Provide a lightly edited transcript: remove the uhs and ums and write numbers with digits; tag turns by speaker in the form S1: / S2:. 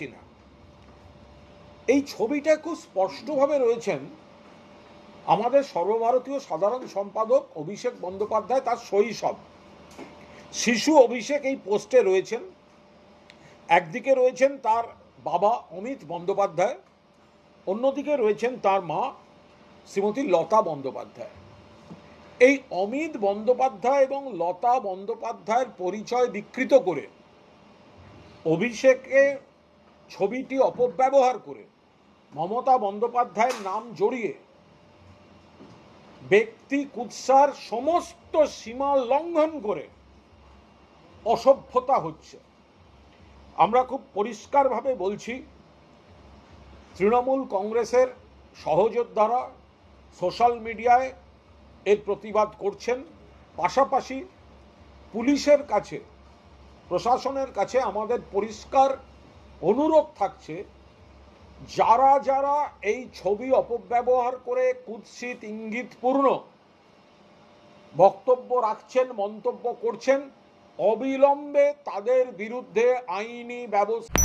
S1: না। এই ছবিটা খুব স্পষ্টভাবে রয়েছেন আমাদের সর্বভারতীয় সাধারণ সম্পাদক অভিষেক বন্দ্যোপাধ্যায়, তার শৈশব শিশু অভিষেক এই পোস্টে রয়েছেন। একদিকে রয়েছেন তার বাবা অমিত বন্দ্যোপাধ্যায়, অন্যদিকে রয়েছেন তার মা শ্রীমতী লতা বন্দ্যোপাধ্যায়। এই অমিত বন্দ্যোপাধ্যায় এবং লতা বন্দ্যোপাধ্যায়ের পরিচয় বিকৃত করে অভিষেকের ছবিটি অপব্যবহার করে মমতা বন্দ্যোপাধ্যায়ের নাম জড়িয়ে ব্যক্তি কুৎসার সমস্ত সীমা লঙ্ঘন করে অসভ্যতা হচ্ছে। আমরা খুব পরিষ্কারভাবে বলছি, তৃণমূল কংগ্রেসের সহযোদ্ধারা সোশ্যাল মিডিয়ায় এর প্রতিবাদ করছেন। পাশাপাশি পুলিশের কাছে, প্রশাসনের কাছে আমাদের পরিষ্কার অনুরোধ থাকছে, যারা যারা এই ছবি অপব্যবহার করে কুৎসিত ইঙ্গিতপূর্ণ বক্তব্য রাখছেন, মন্তব্য করছেন, অবিলম্বে তাদের বিরুদ্ধে আইনি ব্যবস্থা